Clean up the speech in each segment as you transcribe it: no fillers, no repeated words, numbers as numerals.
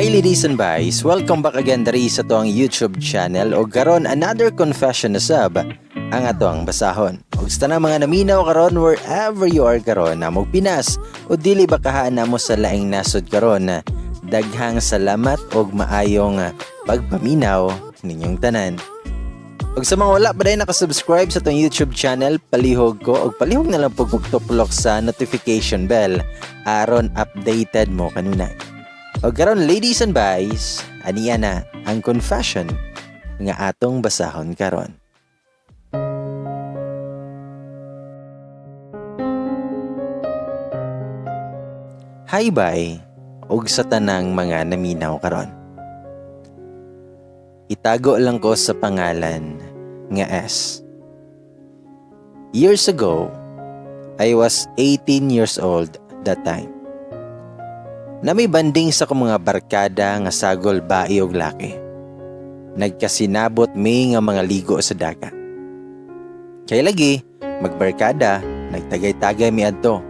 Hi ladies and boys, welcome back again diri sa atong YouTube channel o karon another confession na sab ang atong basahon. Ug sa tanang mga naminaw karon wherever you are karon na mo Pinas o dili ba kahaan namo sa laing nasod karon na daghang salamat og maayong pagpaminaw ninyong tanan. Ug sa mga wala pa dahil nakasubscribe sa atong YouTube channel, palihog ko og palihog na lang pug tuklok sa notification bell aron updated mo kanina. O karon ladies and boys, aniya na ang confession nga atong basahon karon. Hi bye og sa tanang mga naminaw karon. Itago lang ko sa pangalan nga S. Years ago, I was 18 years old that time. Na may banding sa kong mga barkada nga sagol bae og laki. Nagkasinabot mi nga mga ligo sa dagat. Kay lagi, magbarkada, nagtagay-tagay mi adto,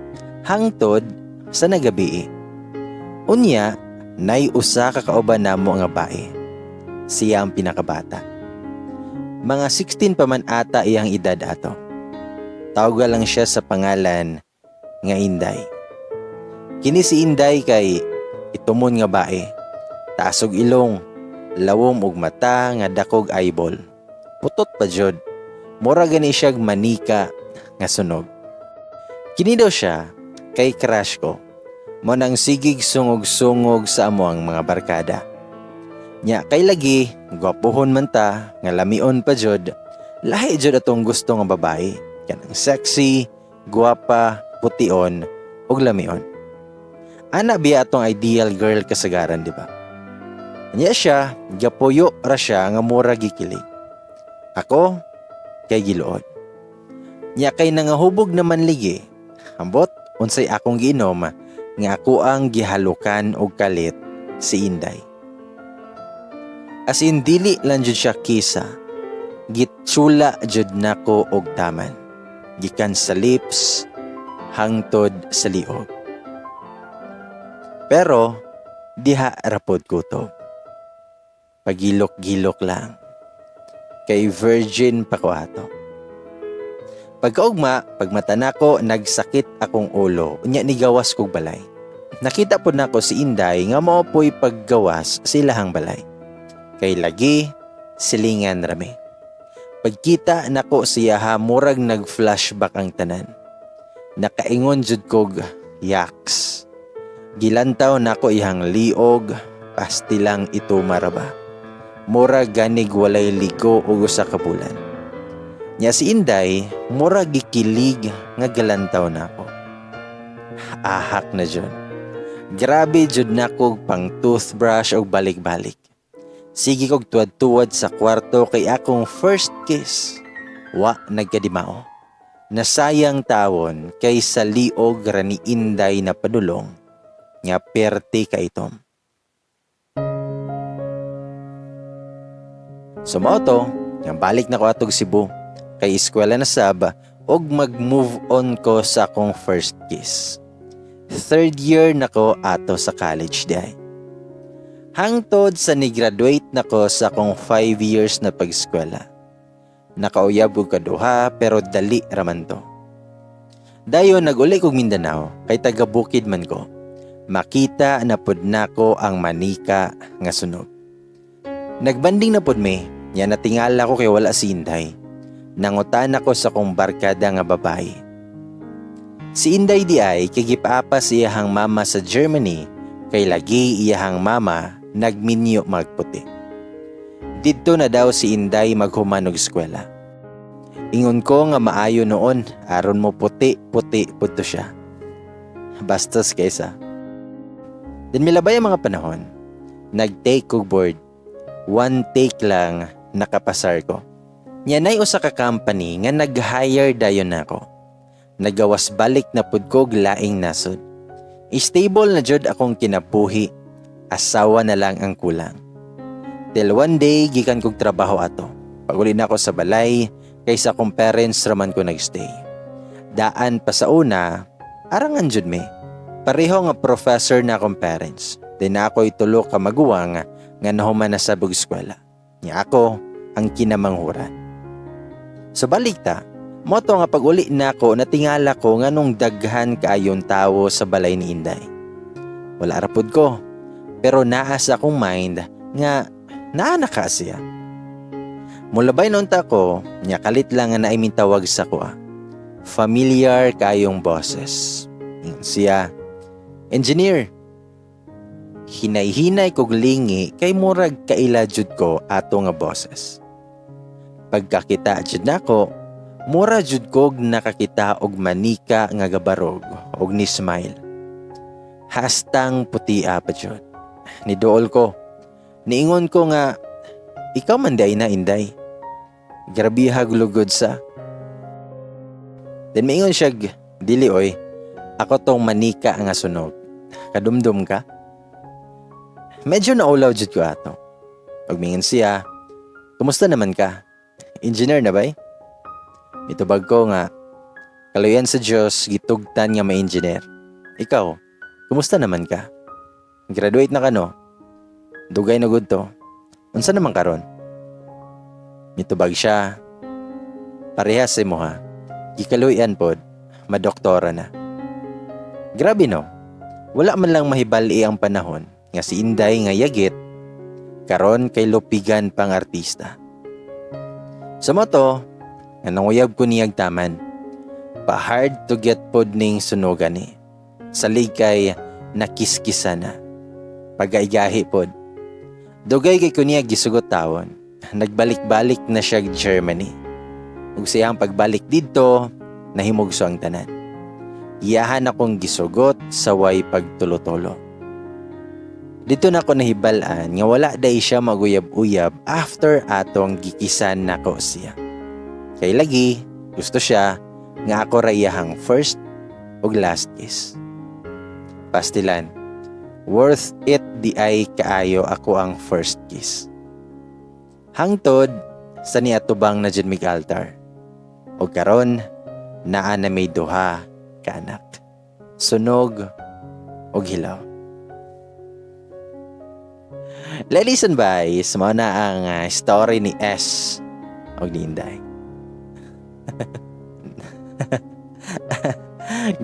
hangtod sa nagabii. Unya, nay usa ka kauban namo nga bae. Siya ang pinakabata. Mga 16 pa man ata iyang edad ato. Tawag lang siya sa pangalan nga Inday. Kini si Inday kay itumon nga bae, taas og ilong, lawom og mata nga dakog eyeball. Putot pa jud, mura gani siya manika nga sunog. Kini daw siya kay crush ko, mo nang sigig sungog-sungog sa amoang mga barkada. Nya kay lagi, gwapohon man ta, nga lamion pa jud, lahi jud atong gusto nga babae, kanang sexy, gwapa, pution ug lamion. Ana biya atong ideal girl kasagaran, di ba? Anya siya, gapuyo ra siya nga mura gikilig. Ako, kay giluod. Nya kay nangahubog naman ligi, ambot, unsay akong giinom, nga ako ang gihalukan og kalit si Inday. As in, dili lang jud siya kisa, gitsula jud nako og taman. Gikan sa lips, hangtod sa liog. Pero, diha rapod ko to. Pagilok-gilok lang. Kay virgin pa ko ato. Pagkaugma, pagmata nako, nagsakit akong ulo. Unya ni gawas kog balay. Nakita po nako si Inday nga mao po'y paggawas silahang balay. Kay lagi, silingan rami. Pagkita nako siya ha, murag nag-flashback ang tanan. Nakaingon jud kog yaks. Gilantaw nako ihang liog, pastilang ito maraba. Mura ganig walay ligo o usa ka bulan. Nya si Inday, mura gikilig nga galantaw nako. Ahak na jud. Grabe jud nako pang toothbrush og balik-balik. Sige kog tuwad-tuwad sa kwarto kay akong first kiss. Wa nagkadimao. Nasayang tawon kay sa liog ra ni Inday na padulong. Nga perte ka itom. Sumoto, nga balik na ko atog Cebu, kay eskwela na sab, og mag-move on ko sa akong first kiss. 3rd year na ko ato sa college day. Hangtod sa ni-graduate na ko sa akong 5 years na pag-eskwela. Nakauyab ko kaduha pero dali raman to. Dayon nag-uli kog Mindanao, kay taga Bukid man ko. Makita na pud nako ang manika nga sunog. Nagbanding na pud mi, nya natingala ko kay wala si Inday. Nangutan ako sa kong barkada nga babae. Si Inday di ay kay gipaapa sa iyahang mama sa Germany, kay lagi iyahang mama nagminyo magputi. Didto na daw si Inday maghuman og eskwela. Ingon ko nga maayo noon, aron mo puti-puti pudto siya. Bastos kaysa. Then milabay ang mga panahon, nag-take kog board. 1 take lang nakapasar ko. Nyanay usa ka company nga nag-hire dayon nako. Nagawas balik na pud kog laing nasod. Stable na jud akong kinabuhi, asawa na lang ang kulang. Till one day gikan kog trabaho ato. Paguli na ako sa balay, kaysa akong parents raman ko nagstay. Daan pa sa una, arangan jud mi. Pareho nga professor na akong parents. Then ako'y tulo ka maguwang nga nahuman na sa eskwela. Nya ako ang kinamanghuran. Sa balikta, moto nga pag-uli na ako natingala ko nga nung daghan kaayon tawo sa balay ni Inday. Wala rapod ko, pero naa sa akong mind nga naana ka siya. Mulabay noon ta ko, nya kalit lang nga naiming tawag sa ko. Familiar kayong boses. Ingon siya, "Engineer." Hinay-hinay kog lingi kay murag kaila jud ko ato nga boses. Pagkakita jud nako, mura jud kog nakakita og manika nga gabarog og ni smile. Hastang puti pa jud. Niduol ko. Niingon ko nga, "Ikaw man day na, Inday." Grabe haglugod sa. Then maingon siya, "Dili oy, ako tong manika nga sunog. Kadumdum ka?" Medyo naulaw jud ko ato. Pagmingon siya, "Kumusta naman ka? Engineer na bay?" Mitubag ko nga, kaluyan sa Diyos, gitugtan nga ma-engineer. Ikaw, kumusta naman ka? Graduate na ka no? Dugay na gud to. Unsa naman karon? Mitubag siya, "Parehas sa imo ha. Gikaluyan pod, madoktora na." Grabe no. Wala man lang mahibali ang panahon nga si Inday nga yagit karon kay lupigan pang artista. Sa moto, nga nanguyab ko niyag taman. Pa-hard to get pod ning sunugan ni. Salig kay nakiskisa na. Pagaigahi pod. Dugay kay ko niyag gisugot tawon. Nagbalik-balik na siya Germany. Ug siyang pagbalik didto, nahimugso ang tanan. Iyahan akong gisugot sa way pagtulo-tulo. Dito na ako nahibalaan nga wala day siya maguyab-uyab after atong gikisan nako siya. Kay lagi, gusto siya nga ako rayahang first ug last kiss. Pastilan, worth it di ay kaayo ako ang first kiss. Hangtod sa niatubang na dyan mig altar. O karon, naa na may duha ka anak. Sunog o hilaw. Ladies and boys, mao na ang story ni S o ni Inday.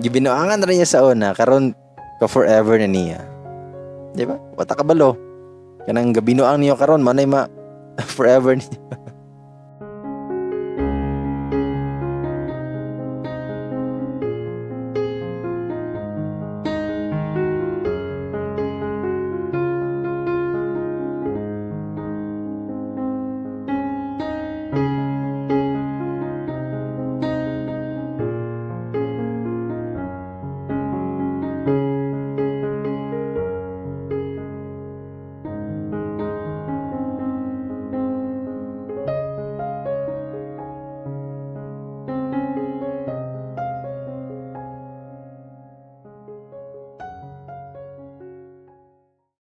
Gibinuangan na rin niya sa una, karon ka forever na niya. Di ba? Wata kabalo. Kanang gabinuang niyo karon manay ma forever niya.